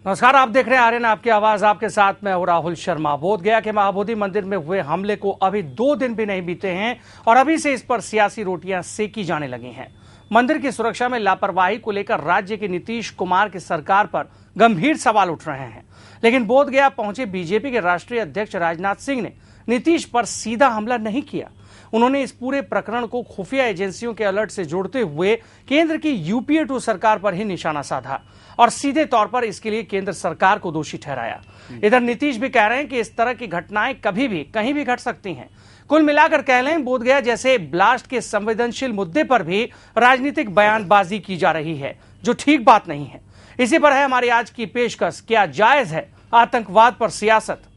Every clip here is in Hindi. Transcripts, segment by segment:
नमस्कार, आप देख रहे हैं आर्यन आपकी आवाज। आपके साथ मैं हूं राहुल शर्मा। बोधगया के महाबोधि मंदिर में हुए हमले को अभी 2 दिन भी नहीं बीते हैं और अभी से इस पर सियासी रोटियां सेकी जाने लगी हैं। मंदिर की सुरक्षा में लापरवाही को लेकर राज्य के नीतीश कुमार की सरकार पर गंभीर सवाल उठ रहे हैं। लेकिन बोधगया पहुंचे बीजेपी के राष्ट्रीय अध्यक्ष राजनाथ सिंह ने नीतीश पर सीधा हमला नहीं किया। उन्होंने इस पूरे प्रकरण को खुफिया एजेंसियों के अलर्ट से जोड़ते हुए केंद्र की यूपीए 2 सरकार पर ही निशाना साधा और सीधे तौर पर इसके लिए केंद्र सरकार को दोषी ठहराया। इधर नीतीश भी कह रहे हैं कि इस तरह की घटनाएं कभी भी कहीं भी घट सकती हैं। कुल मिलाकर कह लें, बोधगया जैसे ब्लास्ट के संवेदनशील मुद्दे पर भी राजनीतिक बयानबाजी की जा रही है, जो ठीक बात नहीं है। इसी पर है हमारी आज की पेशकश, क्या जायज है आतंकवाद पर सियासत।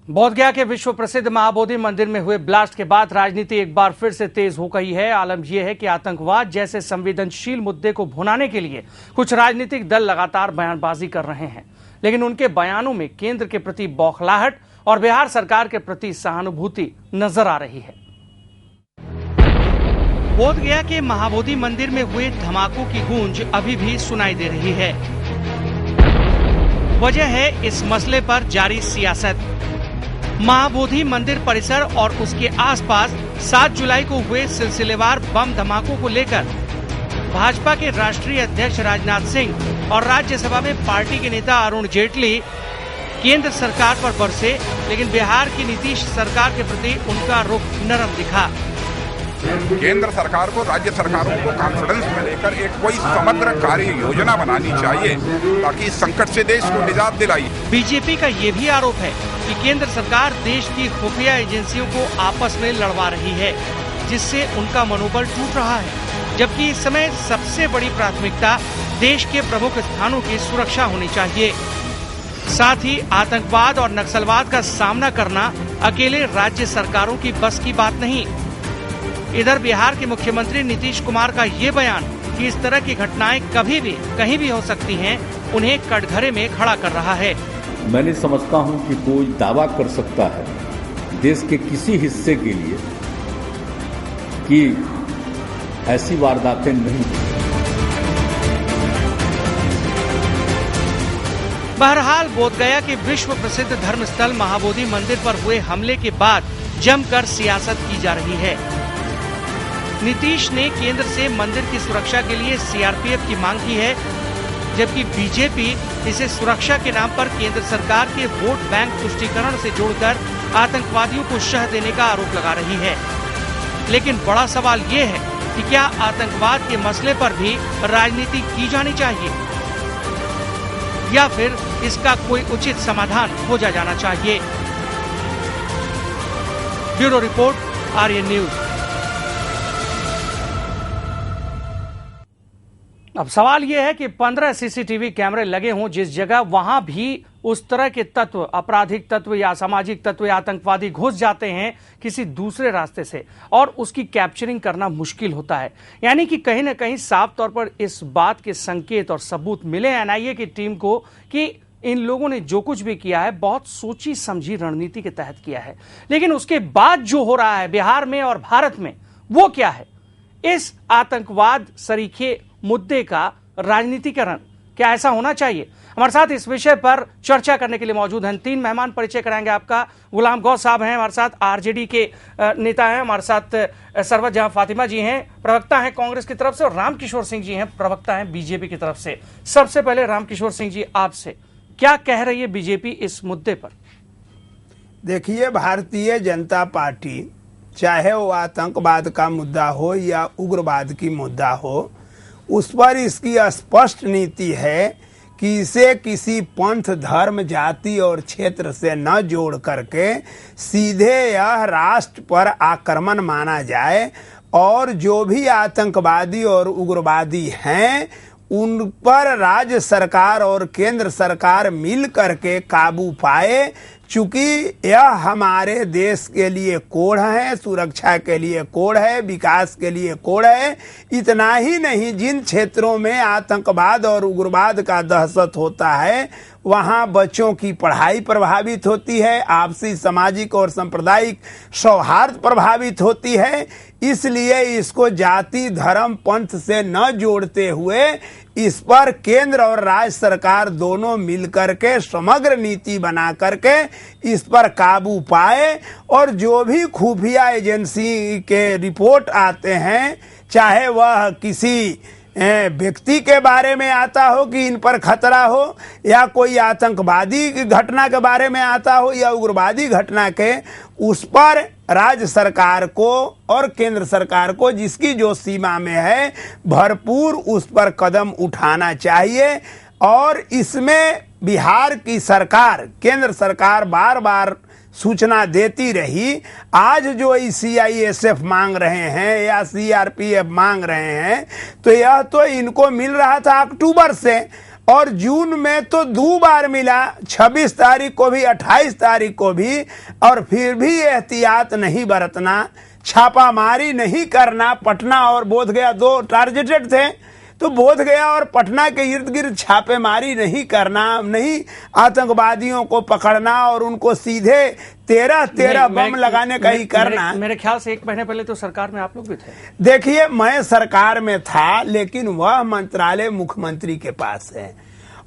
बोधगया के विश्व प्रसिद्ध महाबोधि मंदिर में हुए ब्लास्ट के बाद राजनीति एक बार फिर से तेज हो गई है। आलम यह है कि आतंकवाद जैसे संवेदनशील मुद्दे को भुनाने के लिए कुछ राजनीतिक दल लगातार बयानबाजी कर रहे हैं, लेकिन उनके बयानों में केंद्र के प्रति बौखलाहट और बिहार सरकार के प्रति सहानुभूति नजर आ रही है। बोधगया के महाबोधि मंदिर में हुए धमाकों की गूंज अभी भी सुनाई दे रही है। वजह है इस मसले पर जारी सियासत। महाबोधि मंदिर परिसर और उसके आसपास 7 जुलाई को हुए सिलसिलेवार बम धमाकों को लेकर भाजपा के राष्ट्रीय अध्यक्ष राजनाथ सिंह और राज्यसभा में पार्टी के नेता अरुण जेटली केंद्र सरकार पर बरसे, लेकिन बिहार की नीतीश सरकार के प्रति उनका रुख नरम दिखा। केंद्र सरकार को राज्य सरकारों को कॉन्फिडेंस में लेकर एक कोई समग्र कार्य योजना बनानी चाहिए ताकि इस संकट से देश को निजात दिलाई। बीजेपी का ये भी आरोप है कि केंद्र सरकार देश की खुफिया एजेंसियों को आपस में लड़वा रही है, जिससे उनका मनोबल टूट रहा है। जबकि इस समय सबसे बड़ी प्राथमिकता देश के प्रमुख स्थानों की सुरक्षा होनी चाहिए। साथ ही आतंकवाद और नक्सलवाद का सामना करना अकेले राज्य सरकारों की बस की बात नहीं। इधर बिहार के मुख्यमंत्री नीतीश कुमार का ये बयान कि इस तरह की घटनाएं कभी भी कहीं भी हो सकती हैं, उन्हें कटघरे में खड़ा कर रहा है। मैं नहीं समझता हूं कि कोई दावा कर सकता है देश के किसी हिस्से के लिए कि ऐसी वारदातें नहीं हुई। बहरहाल बोधगया के विश्व प्रसिद्ध धर्मस्थल महाबोधि मंदिर पर हुए हमले के बाद जमकर सियासत की जा रही है। नीतीश ने केंद्र से मंदिर की सुरक्षा के लिए सीआरपीएफ की मांग की है, जबकि बीजेपी इसे सुरक्षा के नाम पर केंद्र सरकार के वोट बैंक तुष्टीकरण से जोड़कर आतंकवादियों को शह देने का आरोप लगा रही है। लेकिन बड़ा सवाल ये है कि क्या आतंकवाद के मसले पर भी राजनीति की जानी चाहिए या फिर इसका कोई उचित समाधान खोजा जाना चाहिए। Bureau report, Aryan News. अब सवाल यह है कि 15 सीसीटीवी कैमरे लगे हों जिस जगह, वहां भी उस तरह के तत्व, आपराधिक तत्व या सामाजिक तत्व या आतंकवादी घुस जाते हैं किसी दूसरे रास्ते से और उसकी कैप्चरिंग करना मुश्किल होता है। यानी कि कहीं ना कहीं साफ तौर पर इस बात के संकेत और सबूत मिले एनआईए की टीम को कि इन लोगों ने जो कुछ भी किया है बहुत सोची समझी रणनीति के तहत किया है। लेकिन उसके बाद जो हो रहा है बिहार में और भारत में, वो क्या है? इस आतंकवाद सरीखे मुद्दे का राजनीतिकरण, क्या ऐसा होना चाहिए? हमारे साथ इस विषय पर चर्चा करने के लिए मौजूद हैं 3 मेहमान। परिचय कराएंगे आपका। गुलाम गौ साहब हैं हमारे साथ, आरजेडी के नेता हैं। हमारे साथ सरवत जहां फातिमा जी हैं, प्रवक्ता हैं कांग्रेस की तरफ से, और रामकिशोर सिंह जी हैं, प्रवक्ता हैं बीजेपी की तरफ से। सबसे पहले रामकिशोर सिंह जी, आपसे क्या कह रही है बीजेपी इस मुद्दे पर? देखिए, भारतीय जनता पार्टी चाहे वो आतंकवाद का मुद्दा हो या उग्रवाद की मुद्दा हो, उस पर इसकी स्पष्ट नीति है कि इसे किसी पंथ, धर्म, जाति और क्षेत्र से न जोड़ करके सीधे यह राष्ट्र पर आक्रमण माना जाए और जो भी आतंकवादी और उग्रवादी हैं उन पर राज्य सरकार और केंद्र सरकार मिल करके काबू पाए, चूंकि यह हमारे देश के लिए कोड है, सुरक्षा के लिए कोड है, विकास के लिए कोड है। इतना ही नहीं, जिन क्षेत्रों में आतंकवाद और उग्रवाद का दहशत होता है वहां बच्चों की पढ़ाई प्रभावित होती है, आपसी सामाजिक और सांप्रदायिक सौहार्द प्रभावित होती है। इसलिए इसको जाति धर्म पंथ से न जोड़ते हुए इस पर केंद्र और राज्य सरकार दोनों मिलकर के समग्र नीति बना करके इस पर काबू पाए। और जो भी खुफिया एजेंसी के रिपोर्ट आते हैं, चाहे वह किसी व्यक्ति के बारे में आता हो कि इन पर खतरा हो, या कोई आतंकवादी घटना के बारे में आता हो, या उग्रवादी घटना के, उस पर राज्य सरकार को और केंद्र सरकार को जिसकी जो सीमा में है भरपूर उस पर कदम उठाना चाहिए। और इसमें बिहार की सरकार, केंद्र सरकार बार बार सूचना देती रही। आज जो CISF मांग रहे हैं या CRPF मांग रहे हैं, तो यह तो इनको मिल रहा था अक्टूबर से, और जून में तो 2 बार मिला, 26 तारीख को भी 28 तारीख को भी। और फिर भी एहतियात नहीं बरतना, छापामारी नहीं करना। पटना और बोधगया 2 टारगेटेड थे, तो बोधगया और पटना के इर्द गिर्द छापेमारी नहीं करना, नहीं आतंकवादियों को पकड़ना और उनको सीधे 13 बम लगाने का ही करना। मेरे ख्याल से 1 महीने पहले तो सरकार में आप लोग भी थे। देखिए, मैं सरकार में था, लेकिन वह मंत्रालय मुख्यमंत्री के पास है,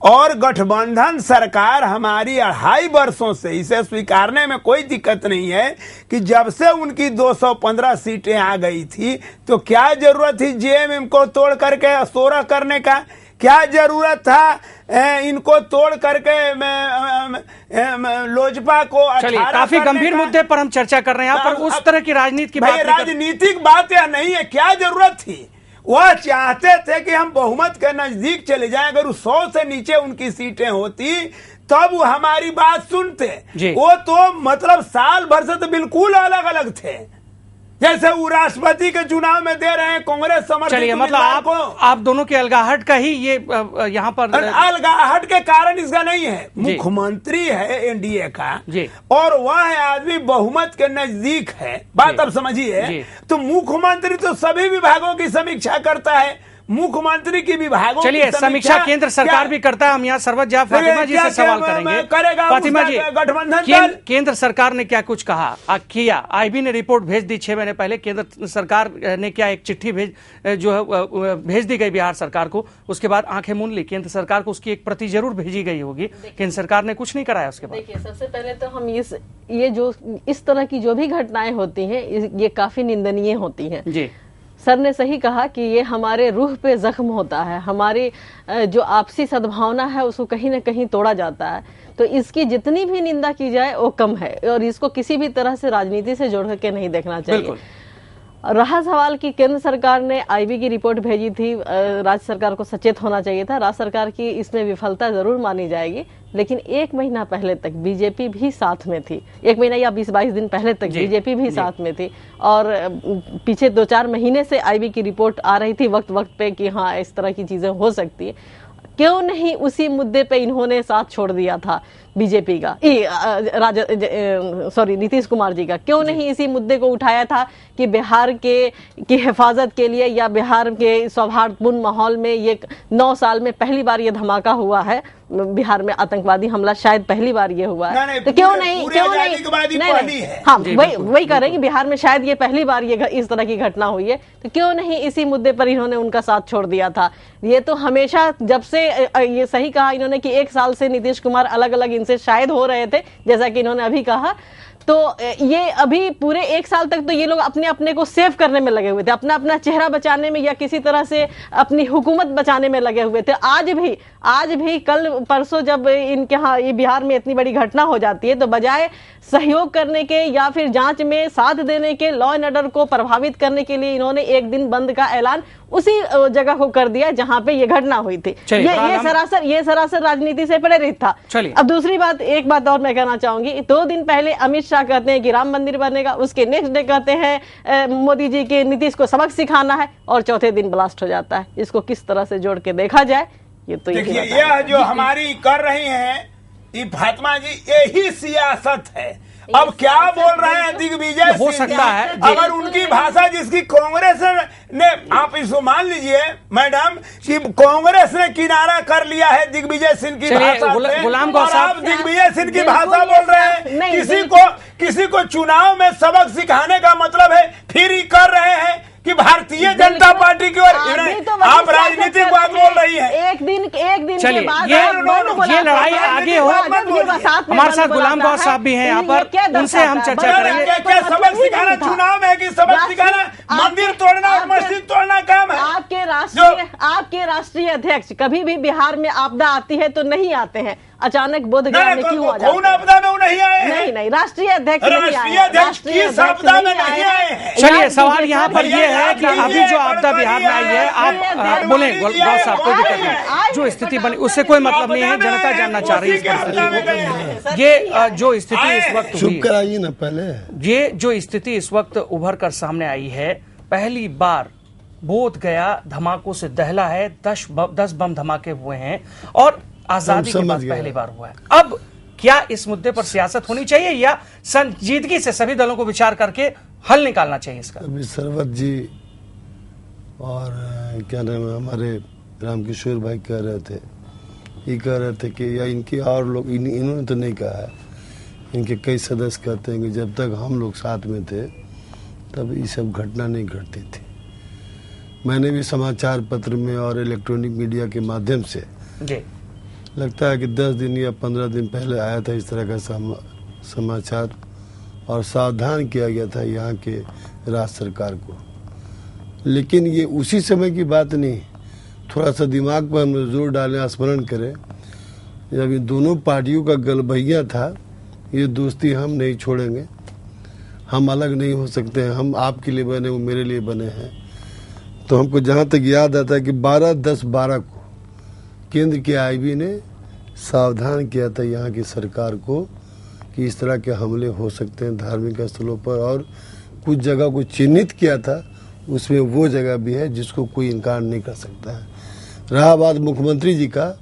और गठबंधन सरकार हमारी 2.5 वर्षों से, इसे स्वीकारने में कोई दिक्कत नहीं है कि जब से उनकी 215 सीटें आ गई थी, तो क्या जरूरत थी JMM को तोड़ करके 16 करने का? क्या जरूरत था इनको तोड़ करके लोजपा को 18? काफी गंभीर मुद्दे पर हम चर्चा कर रहे हैं यहाँ पर, उस तरह की राजनीति की बात, राजनीतिक बात या नहीं है। क्या जरूरत थी? वह चाहते थे कि हम बहुमत के नजदीक चले जाएं। अगर 100 से नीचे उनकी सीटें होती तब वो हमारी बात सुनते। वो तो मतलब साल भर से तो बिल्कुल अलग अलग थे, जैसे वो राष्ट्रपति के चुनाव में दे रहे हैं कांग्रेस समर्थित। चलिए, मतलब आप दोनों के अलगाहट का ही ये यहाँ पर अलगाहट के कारण इसका नहीं है। मुख्यमंत्री है NDA का, और वह आदमी बहुमत के नजदीक है। बात अब समझिए, तो मुख्यमंत्री तो सभी विभागों की समीक्षा करता है। मुख्यमंत्री की विभागों, चलिए समीक्षा केंद्र सरकार भी करता है। हम यहाँ सरवत फातिमा जी से सवाल करेंगे। फातिमा जी, गठबंधन केंद्र सरकार ने क्या कुछ कहा किया? IB ने रिपोर्ट भेज दी 6 महीने पहले। केंद्र सरकार ने क्या एक चिट्ठी भेज दी गई बिहार सरकार को, उसके बाद आंखें मूंद ली। केंद्र सरकार को उसकी एक प्रति जरूर भेजी गई होगी, केंद्र सरकार ने कुछ नहीं कराया उसके बाद। देखिए, सबसे पहले तो हम ये जो इस तरह की जो भी घटनाएं होती हैं, ये काफी निंदनीय होती हैं जी। सर ने सही कहा कि ये हमारे रूह पे जख्म होता है, हमारी जो आपसी सद्भावना है उसको कहीं ना कहीं तोड़ा जाता है। तो इसकी जितनी भी निंदा की जाए वो कम है, और इसको किसी भी तरह से राजनीति से जोड़ करके नहीं देखना चाहिए। रहा सवाल कि केंद्र सरकार ने IB की रिपोर्ट भेजी थी, राज्य सरकार को सचेत होना चाहिए था। राज्य सरकार की इसमें विफलता जरूर मानी जाएगी, लेकिन 1 महीना पहले तक बीजेपी भी साथ में थी। 1 महीना या 20-22 दिन पहले तक बीजेपी भी साथ में थी, और पीछे 2-4 महीने से IB की रिपोर्ट आ रही थी वक्त वक्त पे कि हाँ इस तरह की चीजें हो सकती है। क्यों नहीं उसी मुद्दे पे इन्होंने साथ छोड़ दिया था बीजेपी का, नीतीश कुमार जी का? क्यों नहीं इसी मुद्दे को उठाया था कि बिहार की हिफाजत के लिए, या बिहार के सौहार्दपूर्ण माहौल में ये 9 साल में पहली बार ये धमाका हुआ है, बिहार में आतंकवादी हमला शायद पहली बार ये हुआ है। तो क्यों नहीं हाँ वही कह रहे हैं कि बिहार में शायद ये पहली बार ये इस तरह की घटना हुई है, तो क्यों नहीं इसी मुद्दे पर इन्होंने उनका साथ छोड़ दिया था? ये तो हमेशा, जब से ये सही कहा इन्होंने कि 1 साल से नीतीश कुमार अलग अलग इनसे शायद हो रहे थे, जैसा कि इन्होंने अभी कहा, तो ये अभी पूरे 1 साल तक तो ये लोग अपने अपने को सेव करने में लगे हुए थे, अपना अपना चेहरा बचाने में या किसी तरह से अपनी हुकूमत बचाने में लगे हुए थे। आज भी कल परसों जब इनके यहाँ ये बिहार में इतनी बड़ी घटना हो जाती है, तो बजाय सहयोग करने के या फिर जांच में साथ देने के, लॉ एंड ऑर्डर को प्रभावित करने के लिए इन्होंने 1 दिन बंद का ऐलान उसी जगह को कर दिया जहां पे ये घटना हुई थी। ये सरासर राजनीति से प्रेरित था। अब दूसरी बात, एक बात और मैं कहना चाहूंगी, 2 दिन पहले अमित शाह कहते हैं कि राम मंदिर बनेगा, उसके नेक्स्ट डे कहते हैं मोदी जी के नीतीश को सबक सिखाना है, और चौथे दिन ब्लास्ट हो जाता है। इसको किस तरह से जोड़ के देखा जाए, ये तो देखिए, यह जो हमारी कर रही हैं ये फातिमा जी यही सियासत है। अब क्या बोल रहे हैं दिग्विजय हो सिंह सकता है अगर उनकी भाषा जिसकी कांग्रेस ने, आप इसको मान लीजिए मैडम कि कांग्रेस ने किनारा कर लिया है दिग्विजय सिंह की भाषा से, गुलाम और आप दिग्विजय सिंह की भाषा बोल रहे हैं। किसी को चुनाव में सबक सिखाने का मतलब है फिर ही कर रहे हैं कि भारतीय जनता पार्टी की ओर आप राजनीतिक बात बोल रही है। एक दिन चलिए, के बाद ये लड़ाई आगे हो। हमारे साथ गुलाम गौर साहब भी हैं यहाँ पर, उनसे हम चर्चा करेंगे। क्या सबक सिखाना चुनाव में, कि सबक सिखाना मंदिर तोड़ना और मस्जिद तोड़ना काम है? आपके राष्ट्रीय अध्यक्ष कभी भी बिहार में आपदा आती है तो नहीं आते हैं, अचानक बोधगया में क्यों आ जाते हैं? आपदा में नहीं आए हैं। नहीं, राष्ट्रीय अध्यक्ष नहीं आए हैं। चलिए, सवाल यहाँ पर ये है कि अभी जो आपदा बिहार में आई है, आप बोले गौर साहब, कोई दिक्कत नहीं, जो स्थिति बनी उससे कोई मतलब नहीं है, जनता जानना चाह रही है इस परिस्थिति को। ये जो स्थिति इस वक्त हुई, कराइए ना पहले, ये जो स्थिति इस वक्त उभर कर सामने आई है, पहली बार बोधगया धमाकों से दहला है। 10 बम धमाके हुए हैं और आजादी के बाद पहली बार हुआ है। अब क्या इस मुद्दे पर सियासत होनी चाहिए या संजीदगी से सभी दलों को विचार करके हल निकालना चाहिए इसका? अभी सरवत जी और क्या नाम है हमारे रामकिशोर भाई कह रहे थे कि या इनके और लोग, इन्होंने तो नहीं कहा है, इनके कई सदस्य कहते हैं कि जब तक हम लोग साथ में थे तब ये सब घटना नहीं घटती थी। मैंने भी समाचार पत्र में और इलेक्ट्रॉनिक मीडिया के माध्यम से जी लगता है कि 10 दिन या 15 दिन पहले आया था इस तरह का समाचार, और सावधान किया गया था यहाँ के राज्य सरकार को। लेकिन ये उसी समय की बात नहीं, थोड़ा सा दिमाग पर हम जोर डालें, स्मरण करें, जब इन दोनों पार्टियों का गलबैया था, ये दोस्ती हम नहीं छोड़ेंगे, हम अलग नहीं हो सकते हैं, हम आपके लिए बने, वो मेरे लिए बने हैं। तो हमको जहाँ तक याद आता है कि 12/10/12 को केंद्र के आईबी ने सावधान किया था यहाँ की सरकार को कि इस तरह के हमले हो सकते हैं धार्मिक स्थलों पर, और कुछ जगह को चिन्हित किया था, उसमें वो जगह भी है जिसको कोई इनकार नहीं कर सकता है। रहा बात मुख्यमंत्री जी का,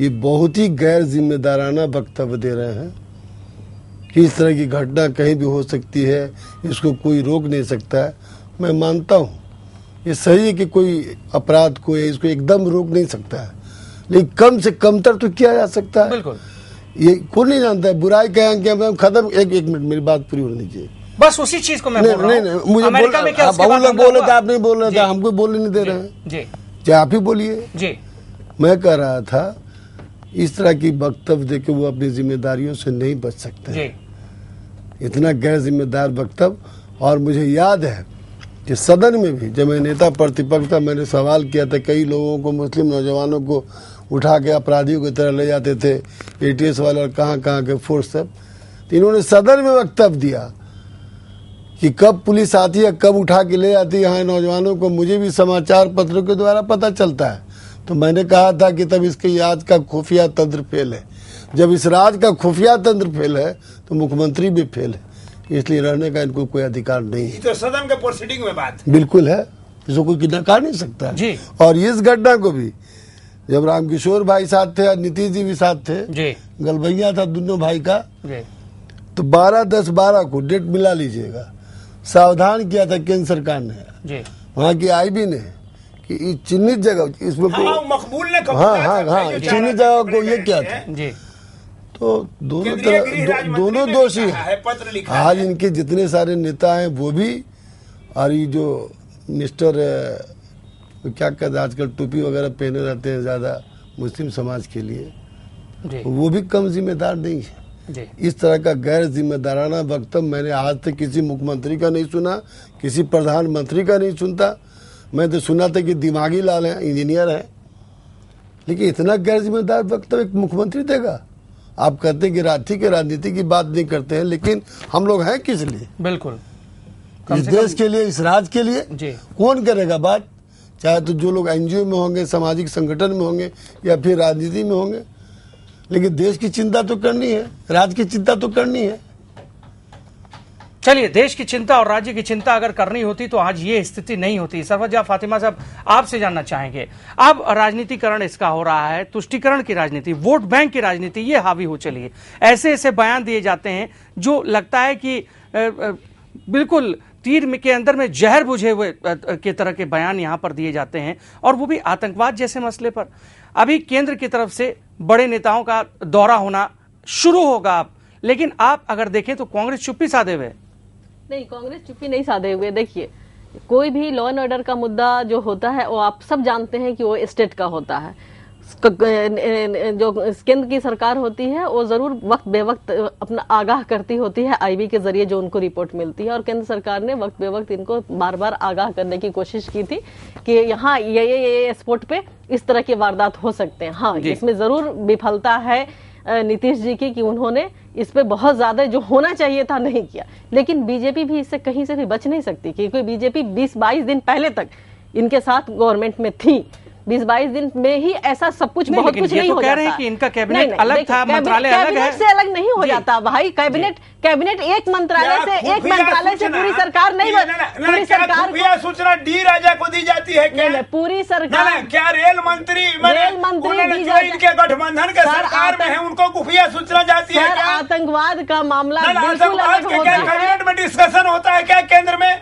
ये बहुत ही गैर जिम्मेदाराना वक्तव्य दे रहे हैं कि इस तरह की घटना कहीं भी हो सकती है, इसको कोई रोक नहीं सकता है। मैं मानता हूँ ये सही है कि कोई अपराध को इसको एकदम रोक नहीं सकता है, लेकिन कम से कमतर तो किया जा सकता है। बिल्कुल, ये कौन नहीं जानता है बुराई क्या खत्म। एक मिनट मेरी बात पूरी होनी चाहिए, बस उसी चीज को मैं बोल रहा हूं। नहीं, मुझे अमेरिका में क्या बहुत लोग बोल रहे थे, आप नहीं बोल रहे थे, हमको बोलने नहीं दे रहे हैं जी, चाहे आप ही बोलिए जी। मैं कह रहा था इस तरह की वक्तव्य देके वो अपनी जिम्मेदारियों से नहीं बच सकते जी। इतना गैर जिम्मेदार वक्तव्य। और मुझे याद है कि सदन में भी जब मैं नेता प्रतिपक्ष था, मैंने सवाल किया था, कई लोगों को, मुस्लिम नौजवानों को उठा के अपराधियों की तरह ले जाते थे एटीएस वाले और कहाँ के फोर्स सब। तो इन्होंने सदन में वक्तव्य दिया कि कब पुलिस आती है, कब उठा के ले जाती है यहाँ नौजवानों को, मुझे भी समाचार पत्रों के द्वारा पता चलता है। तो मैंने कहा था कि तब इसके आज का खुफिया तंत्र फेल है। जब इस राज का खुफिया तंत्र फेल है तो मुख्यमंत्री भी फेल है, इसलिए रहने का इनको कोई अधिकार नहीं है। तो सदन के प्रोसीडिंग में बात बिल्कुल है, इसको कोई नकार नहीं सकता जी। और इस घटना को भी जब रामकिशोर भाई साथ थे और नीतीश जी भी साथ थे जी, गलबैया था दोनों भाई का जी। तो 12/10/12 को डेट मिला लीजिएगा, सावधान किया था केंद्र सरकार ने जी, वहाँ की आईबी ने कि चिन्हित जगह इसमें मकबूल ने हाँ चिन्हित जगह को ये क्या था जी। तो दोनों तरह दोनों दोषी हैं। आज इनके जितने सारे नेता हैं वो भी, और ये जो मिस्टर क्या कहते हैं आजकल टोपी वगैरह पहने रहते हैं ज्यादा मुस्लिम समाज के लिए जी। वो भी कम जिम्मेदार नहीं है जी। इस तरह का गैर जिम्मेदाराना वक्तव्य मैंने आज तक किसी मुख्यमंत्री का नहीं सुना, किसी प्रधानमंत्री का नहीं सुनता। मैं तो सुना था कि दिमागी लाल है, इंजीनियर है, लेकिन इतना गैर जिम्मेदार वक्तव्य एक मुख्यमंत्री देगा? आप कहते हैं कि ठीक है राजनीति की बात नहीं करते हैं, लेकिन हम लोग हैं किस लिए? बिल्कुल, इस देश के लिए, इस राज्य के लिए जी। कौन करेगा बात? चाहे तो जो लोग एनजीओ में होंगे, सामाजिक संगठन में होंगे या फिर राजनीति में होंगे, लेकिन देश की चिंता तो करनी है, राज्य की चिंता तो करनी है। चलिए, देश की चिंता और राज्य की चिंता अगर करनी होती तो आज ये स्थिति नहीं होती। सरफराज फातिमा साहब, आपसे जानना चाहेंगे, अब राजनीतिकरण इसका हो रहा है, तुष्टीकरण की राजनीति, वोट बैंक की राजनीति ये हावी हो चली है। ऐसे ऐसे बयान दिए जाते हैं जो लगता है कि बिल्कुल तीर के अंदर में जहर बुझे हुए के तरह के बयान यहां पर दिए जाते हैं, और वो भी आतंकवाद जैसे मसले पर। अभी केंद्र की तरफ से बड़े नेताओं का दौरा होना शुरू होगा अब, लेकिन आप अगर देखें तो कांग्रेस चुप्पी साधे हुए। नहीं, कांग्रेस चुप्पी नहीं साधे हुए। देखिए, कोई भी लॉ एंड ऑर्डर का मुद्दा जो होता है वो आप सब जानते हैं कि वो स्टेट का होता है। जो केंद्र की सरकार होती है वो जरूर वक्त बेवक्त अपना आगाह करती होती है आईबी के जरिए जो उनको रिपोर्ट मिलती है, और केंद्र सरकार ने वक्त बेवक्त इनको बार बार आगाह करने की कोशिश की थी कि यहाँ ये स्पॉट पे इस तरह के वारदात हो सकते हैं। हाँ, इसमें जरूर विफलता है नीतीश जी की कि उन्होंने इस पे बहुत ज्यादा जो होना चाहिए था नहीं किया, लेकिन बीजेपी भी इससे कहीं से भी बच नहीं सकती, क्योंकि बीजेपी 20-22 दिन पहले तक इनके साथ गवर्नमेंट में थी। 20-22 दिन में ही ऐसा सब कुछ बहुत कुछ नहीं हो जाता। कह रहे हैं कि इनका कैबिनेट अलग था, मंत्रालय अलग है, से अलग नहीं हो जाता भाई। कैबिनेट एक मंत्रालय से पूरी सरकार नहीं, पूरी सरकार सूचना डी राजा को दी जाती है क्या? पूरी सरकार क्या रेल मंत्री इनके गठबंधन के सरकार में है उनको खुफिया सूचना जाती है क्या? आतंकवाद का मामला बिल्कुल अलग होता है। कैबिनेट में डिस्कशन होता है क्या केंद्र में?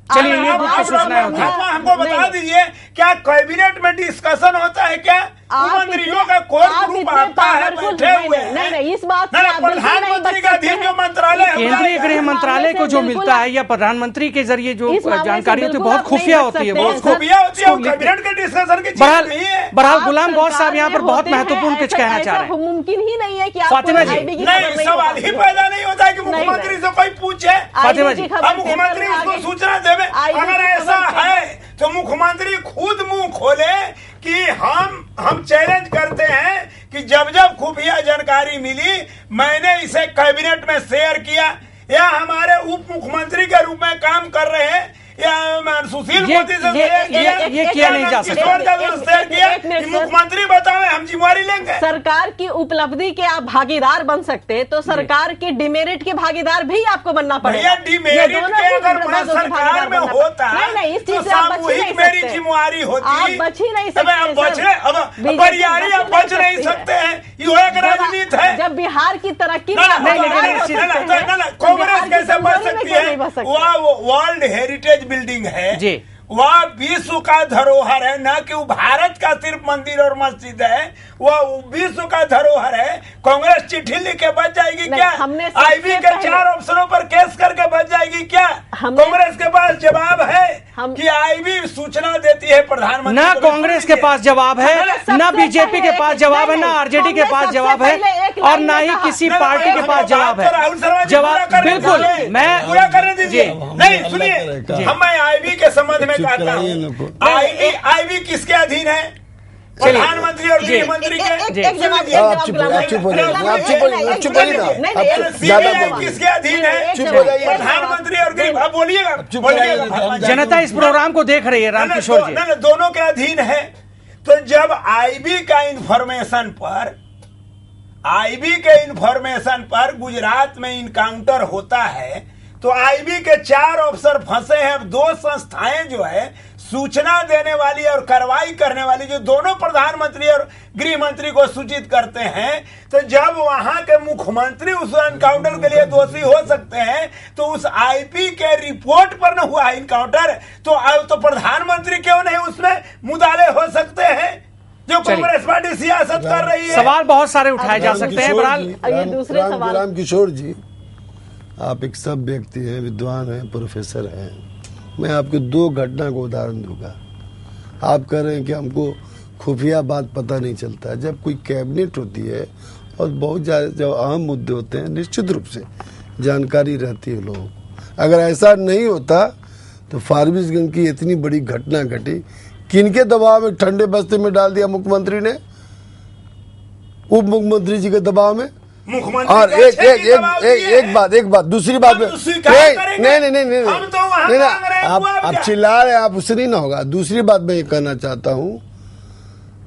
चलिए, सूचना होती है, हमको बता दीजिए, क्या कैबिनेट में डिस्कशन होता है क्या? मंत्रियों का कोर ग्रुप आता है, बैठे हुए हैं। नहीं, इस बात प्रधानमंत्री का अधीन जो मंत्रालय, केंद्रीय गृह मंत्रालय को जो मिलता है या प्रधानमंत्री के जरिए जो जानकारी होती है बहुत खुफिया होती है, बहुत खुफिया होती है, कैबिनेट के डिस्कशन की चीज नहीं है। बहरहाल गुलाम गौस साहब यहाँ पर बहुत महत्वपूर्ण कुछ कहना चाह रहे हैं। मुमकिन ही नहीं है कि फातिमा जी, नहीं, सवाल ही पैदा नहीं होता है कि मुख्यमंत्री से कोई पूछे। फातिमा जी, मुख्यमंत्री उसको सूचना देवे। अगर ऐसा है तो मुख्यमंत्री खुद मुंह खोले कि हम चैलेंज करते हैं कि जब जब खुफिया जानकारी मिली मैंने इसे कैबिनेट में शेयर किया, या हमारे उप मुख्यमंत्री के रूप में काम कर रहे हैं या सुशील मोदी से ये किया नहीं जा सकता। मुख्यमंत्री बताओ, हम जिम्मेवारी लेंगे। सरकार की उपलब्धि के आप भागीदार बन सकते, तो सरकार के डिमेरिट के भागीदार भी आपको बनना पड़ेगा। डिमेरिट के अगर सरकार में होता नहीं, इस चीज से आप बच ही नहीं सकते। मेरी जिम्मेवारी होती, आप बच ही नहीं सकते। आप बच नहीं सकते हैं, ये एक राजनीति है। जब बिहार की तरक्की कांग्रेस कैसे बच सकती है? वो वर्ल्ड हेरिटेज बिल्डिंग है जी, वह विश्व का धरोहर है, न कि वो भारत का सिर्फ मंदिर और मस्जिद है, वह विश्व का धरोहर है। कांग्रेस चिट्ठी लिख के बच जाएगी क्या? आईबी के 4 अफसरों पर केस करके बच जाएगी क्या? कांग्रेस के पास जवाब है कि आईबी सूचना देती है प्रधानमंत्री। ना कांग्रेस के पास जवाब है, ना बीजेपी के पास जवाब है, ना आरजेडी के पास जवाब है, और ना ही किसी पार्टी के पास जवाब है। जवाब बिल्कुल मैं पूरा करने दीजिए। नहीं, सुनिए, हम आईबी के संबंध में कहता हूँ, आईबी किसके अधीन है? प्रधानमंत्री और गृह मंत्री के। किसके अधीन है? प्रधानमंत्री और गृह। बोलिएगा, जनता इस प्रोग्राम को देख रही है रामकिशोर जी। दोनों के अधीन है। तो जब आईबी का इंफॉर्मेशन पर गुजरात में इनकाउंटर होता है तो आईबी के 4 अफसर फंसे हैं। 2 संस्थाएं जो है सूचना देने वाली और कार्रवाई करने वाली, जो दोनों प्रधानमंत्री और गृह मंत्री को सूचित करते हैं, तो जब वहां के मुख्यमंत्री उस एनकाउंटर के लिए दोषी हो सकते हैं तो उस आईपी के रिपोर्ट पर न हुआ एनकाउंटर तो प्रधानमंत्री क्यों नहीं उसमें मुदाले हो सकते हैं? जो कांग्रेस पार्टी सियासत कर रही है। सवाल बहुत सारे उठाए जा सकते हैं। ये दूसरे सवाल। रामकिशोर जी, आप एक सब व्यक्ति हैं, विद्वान हैं, प्रोफेसर हैं। मैं आपको 2 घटना को उदाहरण दूंगा। आप कह रहे हैं कि हमको खुफिया बात पता नहीं चलता है। जब कोई कैबिनेट होती है और बहुत ज़्यादा जब अहम मुद्दे होते हैं, निश्चित रूप से जानकारी रहती है लोगों को। अगर ऐसा नहीं होता तो फारबिसगंज की इतनी बड़ी घटना घटी, किनके दबाव में ठंडे बस्ते में डाल दिया मुख्यमंत्री ने? उप मुख्यमंत्री जी के दबाव में। और एक बात दूसरी बात में नहीं आप चिल्ला रहे हैं, आप उससे नहीं ना होगा। दूसरी बात मैं ये कहना चाहता हूँ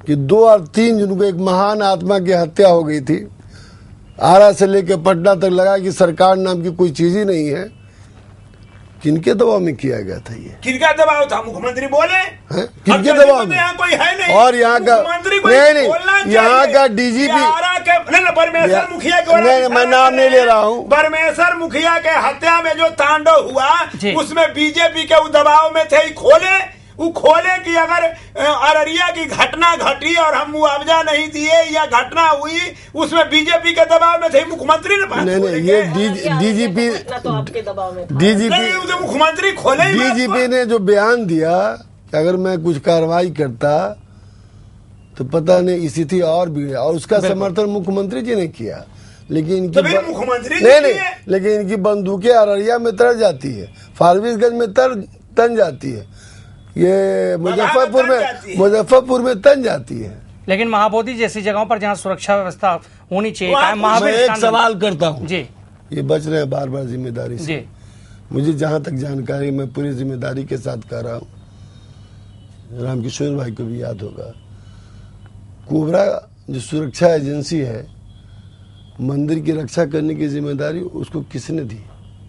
कि 2 और 3 जून को एक महान आत्मा की हत्या हो गई थी। आरा से लेकर पटना तक लगा कि सरकार नाम की कोई चीज ही नहीं है। किनके दबाव में किया गया था ये? किनका दबाव था? मुख्यमंत्री बोले हैं? किनके दबाव में? यहाँ कोई है नहीं, और यहाँ का मुख्यमंत्री को नहीं, बोलना यहाँ चाहिए। का डीजीपी परमेश्वर मुखिया के नहीं, मैं नाम नहीं ले रहा हूँ। परमेश्वर मुखिया के हत्या में जो तांडव हुआ जी। उसमें बीजेपी के दबाव में थे, वो खोले कि अगर अररिया की घटना घटी और हम मुआवजा नहीं दिए या घटना हुई उसमें बीजेपी के दबाव में थे, मुख्यमंत्री ने बात नहीं, खोलेंगे। ये डीजीपी तो आपके दबाव में था। डीजीपी नहीं, वो तो मुख्यमंत्री खोले ही बात डीजीपी को। ने जो बयान दिया कि अगर मैं कुछ कार्रवाई करता तो पता नहीं स्थिति और भी, और उसका समर्थन मुख्यमंत्री जी ने किया। लेकिन इनकी तो फिर मुख्यमंत्री नहीं, किए। लेकिन इनकी बंदूकें अररिया में तर जाती है, फारबिसगंज में तन जाती है, ये मुजफ्फरपुर में तन जाती है। लेकिन महाबोधि जैसी जगहों पर जहां सुरक्षा व्यवस्था होनी चाहिए, वहाँ कायम मैं महावीर एक स्थान- सवाल करता हूँ, जी ये बच रहे हैं बार बार जिम्मेदारी से। जी मुझे जहां तक जानकारी, मैं पूरी जिम्मेदारी के साथ कह रहा हूँ, रामकिशोर भाई को भी याद होगा, कोबरा जो सुरक्षा एजेंसी है, मंदिर की रक्षा करने की जिम्मेदारी उसको किसने दी?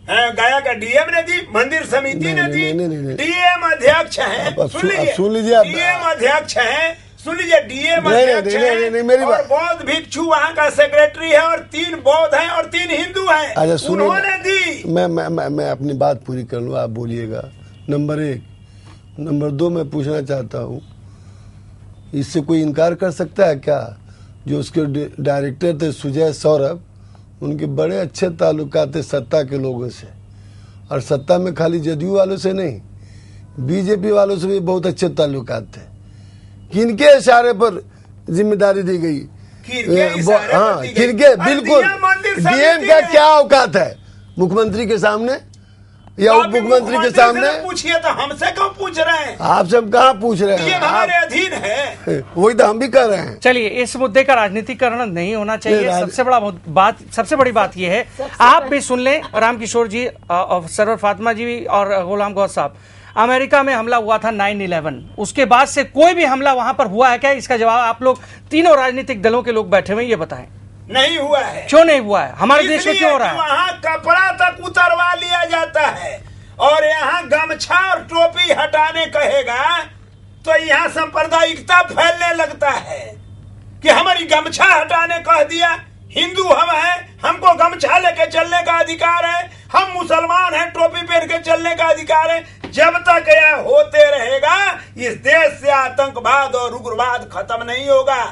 गया का डीएम ने दी, मंदिर समिति ने दी, नहीं। डीएम अध्यक्ष हैं। अब सुन लीजिए आप। डीएम अध्यक्ष हैं, सुन लीजिए, डीएम नहीं, अध्यक्ष हैं, मेरी और बात। बौद्ध भिक्षु वहाँ का सेक्रेटरी है और 3 बौद्ध हैं और 3 हिंदू हैं। अच्छा सुनिए, उन्होंने दी। मैं अपनी बात पूरी कर लूँ, आप बोलिएगा। नंबर 1, नंबर 2 मैं पूछना चाहता हूँ, इससे कोई इनकार कर सकता है क्या? जो उसके डायरेक्टर थे सुजय सौरभ, उनके बड़े अच्छे ताल्लुकात थे सत्ता के लोगों से, और सत्ता में खाली जदयू वालों से नहीं, बीजेपी वालों से भी बहुत अच्छे ताल्लुकात थे। किनके इशारे पर जिम्मेदारी दी गई? हाँ, किनके? बिल्कुल। डीएम का क्या औकात है मुख्यमंत्री के सामने या उप मुख्यमंत्री के सामने? पूछिए, तो हमसे क्यों पूछ रहे हैं? आपसे हम कहाँ पूछ रहे ये हैं? हमारे अधीन है। वही तो हम भी कर रहे हैं। चलिए, इस मुद्दे का राजनीतिकरण नहीं होना चाहिए। नहीं, सबसे बड़ी बात यह है, आप भी सुन लें, रामकिशोर जी, सरवर फातिमा जी और गुलाम गौस साहब, अमेरिका में हमला हुआ था 9/11, उसके बाद से कोई भी हमला वहां पर हुआ है क्या? इसका जवाब आप लोग तीनों राजनीतिक दलों के लोग बैठे हुए ये बताएं। नहीं हुआ है। क्यों नहीं हुआ है? हमारे देश में क्यों हो रहा है? वहाँ कपड़ा तक उतरवा लिया जाता है और यहाँ गमछा और टोपी हटाने कहेगा तो यहाँ सांप्रदायिकता फैलने लगता है कि हमारी गमछा हटाने कह दिया। हिंदू हम हैं, हमको गमछा लेके चलने का अधिकार है, हम मुसलमान हैं, टोपी पहन के चलने का अधिकार है। जब तक यह होते रहेगा इस देश से आतंकवाद और उग्रवाद खत्म नहीं होगा।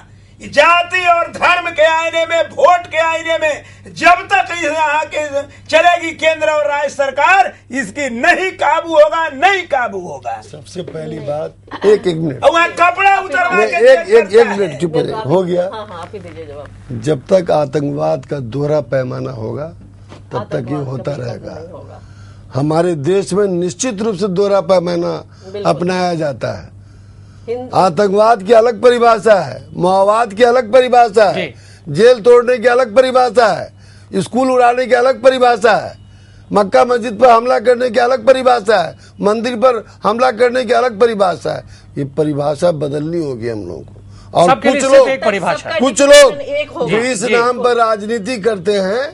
जाति और धर्म के आईने में, वोट के आईने में जब तक यहाँ के चलेगी केंद्र और राज्य सरकार, इसकी नहीं काबू होगा, नहीं काबू होगा। सबसे पहली बात, एक मिनट, वहाँ कपड़ा उतरवा के एक मिनट चुप हो गया। हाँ, आप ही दीजिए जवाब। जब तक आतंकवाद का दोहरा पैमाना होगा तब तक ये होता रहेगा। हमारे देश में निश्चित रूप से दोहरा पैमाना अपनाया जाता है। आतंकवाद की अलग परिभाषा है, माओवाद की अलग परिभाषा है, जेल तोड़ने की अलग परिभाषा है, स्कूल उड़ाने की अलग परिभाषा है, मक्का मस्जिद पर हमला करने की अलग परिभाषा है, मंदिर पर हमला करने की अलग परिभाषा है। ये परिभाषा बदलनी होगी हम लोगों को। और कुछ लोग जो इस नाम पर राजनीति करते हैं,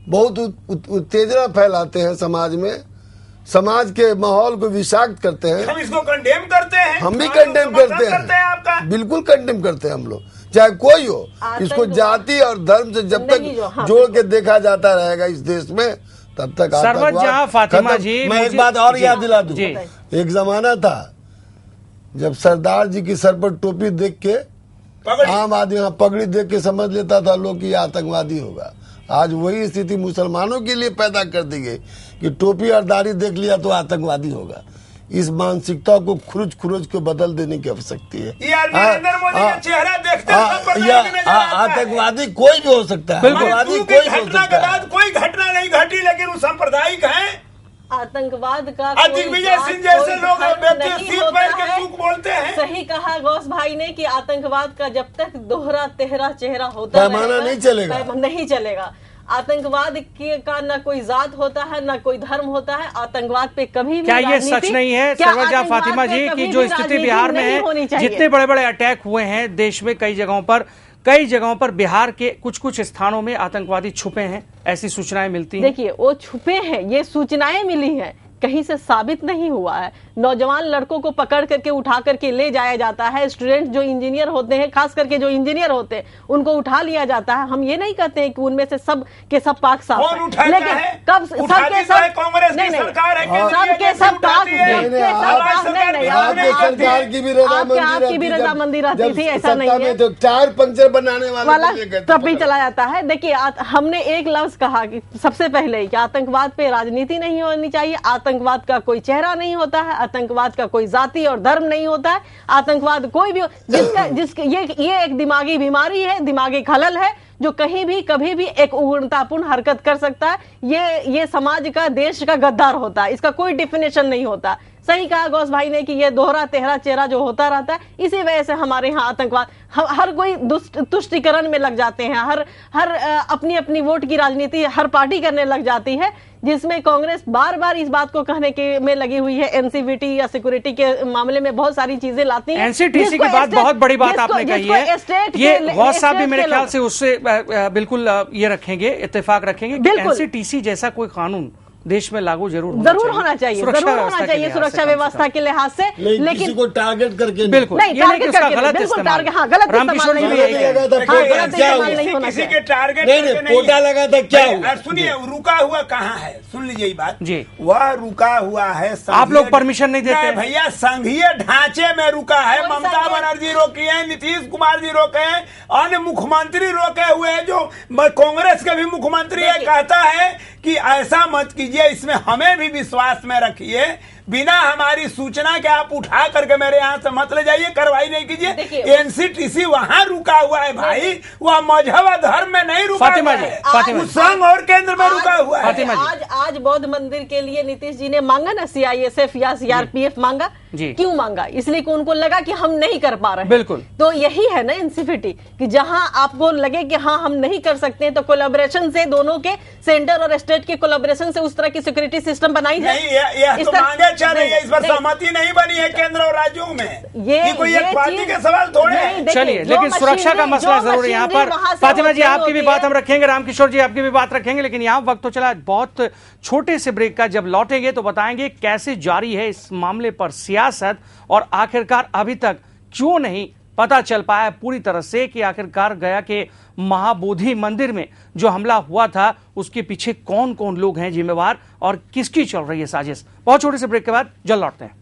बहुत उत्तेजना फैलाते हैं समाज में, समाज के माहौल को विषाक्त करते हैं। हम इसको कंडेम करते हैं। हम भी कंडेम करते हैं, आपका बिल्कुल कंडेम करते हैं हम लोग, चाहे कोई हो। इसको जाति और धर्म से जब तक जोड़ के देखा जाता रहेगा इस देश में, तब तक फातिमा जी, मैं एक बात और याद दिला दूं, एक जमाना था जब सरदार जी की सर पर टोपी देख के आम आदमी, यहाँ पगड़ी देख के समझ लेता था लोग कि आतंकवादी होगा। आज वही स्थिति मुसलमानों के लिए पैदा कर दी गई कि टोपी और दाढ़ी देख लिया तो आतंकवादी होगा। इस मानसिकता को खुरुज को बदल देने की आवश्यकता है। नरेंद्र मोदी का चेहरा देखते आतंकवादी कोई भी हो सकता है, आतंकवादी कोई भी हो सकता है। कोई घटना नहीं घटी, लेकिन वो सांप्रदायिक है। आतंकवाद का दिग्विजय सिंह जैसे लोग बोलते हैं। सही कहा गौस भाई ने कि आतंकवाद का जब तक दोहरा तेहरा चेहरा होता पैमाना नहीं चलेगा, नहीं चलेगा। आतंकवाद का ना कोई जात होता है, ना कोई धर्म होता है। आतंकवाद पे कभी भी क्या ये सच नहीं है सरवजा फातिमा जी की जो स्थिति बिहार में है, जितने बड़े बड़े अटैक हुए हैं देश में, कई जगहों पर बिहार के कुछ स्थानों में आतंकवादी छुपे हैं, ऐसी सूचनाएं मिलती हैं। देखिए, वो छुपे हैं, ये सूचनाएं मिली हैं, कहीं से साबित नहीं हुआ है। नौजवान लड़कों को पकड़ करके उठा करके ले जाया जाता है, स्टूडेंट जो इंजीनियर होते हैं, खास करके जो इंजीनियर होते हैं, उनको उठा लिया जाता है। हम ये नहीं कहते हैं कि उनमें से सब के सब पाक साफ है, लेकिन कब सबके सब कांग्रेस की सरकार है, सबके सब पाक आपकी भी रजामंदी रहती थी, ऐसा नहीं है। तो टायर पंचर बनाने वाला तब भी चला जाता है। देखिए हमने एक लफ्ज कहा कि सबसे पहले कि आतंकवाद पे राजनीति नहीं होनी चाहिए, आतंकवाद का कोई चेहरा नहीं होता है, आतंकवाद का कोई जाति और धर्म नहीं होता है। आतंकवाद कोई भी जिसका ये एक दिमागी बीमारी है, दिमागी खलल है, जो कहीं भी कभी भी एक उग्रतापूर्ण हरकत कर सकता है। ये समाज का, देश का गद्दार होता है, इसका कोई डिफिनेशन नहीं होता। सही कहा गौस भाई ने कि ये दोहरा तेहरा चेहरा जो होता रहता है, इसी वजह से हमारे यहाँ आतंकवाद हर कोई तुष्टिकरण में लग जाते हैं, हर अपनी अपनी वोट की राजनीति हर पार्टी करने लग जाती है, जिसमें कांग्रेस बार बार इस बात को कहने के में लगी हुई है। एनसीवीटी या सिक्योरिटी के मामले में बहुत सारी चीजें लाती हैं। एनसीटीसी की बात बहुत बड़ी बात आपने कही है, ये गौस साहब भी मेरे ख्याल से उससे बिल्कुल ये रखेंगे, इत्तेफाक रखेंगे कि एनसीटीसी जैसा कोई कानून देश में लागू जरूर होना चाहिए, सुरक्षा व्यवस्था के लिहाज से, लेकिन किसी को टारगेट करके बिल्कुल नहीं, टारगेट करके गलत इस्तेमाल, गलत इस्तेमाल नहीं होना किसी के टारगेट कोटा लगा था क्या? सुनिए, रुका हुआ कहाँ है, सुन लीजिए ये बात जी, वह रुका हुआ है। आप लोग परमिशन नहीं देते भैया, संघीय ढांचे में रुका है। ममता बनर्जी रोकी है, नीतीश कुमार जी रोके हैं, अन्य मुख्यमंत्री रोके हुए हैं, जो कांग्रेस के भी मुख्यमंत्री है, कहता है कि ऐसा मत कीजिए, इसमें हमें भी विश्वास में रखिए, बिना हमारी सूचना के आप उठा करके मेरे यहाँ से मत ले जाइए, कार्रवाई नहीं कीजिए। एनसीटीसी वहाँ रुका हुआ है भाई, वह मजहब और धर्म में नहीं रुका हुआ है, संघ और केंद्र में रुका हुआ है। आज बौद्ध मंदिर के लिए नीतीश जी ने मांगा ना सीआईएसएफ या सीआरपीएफ मांगा, क्यों मांगा? इसलिए कि उनको लगा कि हम नहीं कर पा रहे। बिल्कुल, तो यही है ना एनसीवीटी, कि जहां आपको लगे कि हाँ हम नहीं कर सकते हैं, तो कोलैबोरेशन से, दोनों के सेंटर और स्टेट के कोलैबोरेशन से उस तरह की सिक्योरिटी सिस्टम बनाई जाए। इस पर सहमति नहीं बनी है केंद्र और राज्यों में, ये कोई एक पार्टी के सवाल थोड़े हैं। चलिए, लेकिन सुरक्षा का मसला जरूर है यहाँ पर। फातिमा जी, आपकी भी बात हम रखेंगे, रामकिशोर जी आपकी भी बात रखेंगे, लेकिन यहाँ वक्त तो चला बहुत छोटे से ब्रेक का। जब लौटेंगे तो बताएंगे कैसे जारी है इस मामले पर सियासत, और आखिरकार अभी तक क्यों नहीं पता चल पाया पूरी तरह से कि आखिरकार गया के महाबोधि मंदिर में जो हमला हुआ था उसके पीछे कौन कौन लोग हैं जिम्मेवार, और किसकी चल रही है साजिश। बहुत छोटे से ब्रेक के बाद जल्द लौटते हैं।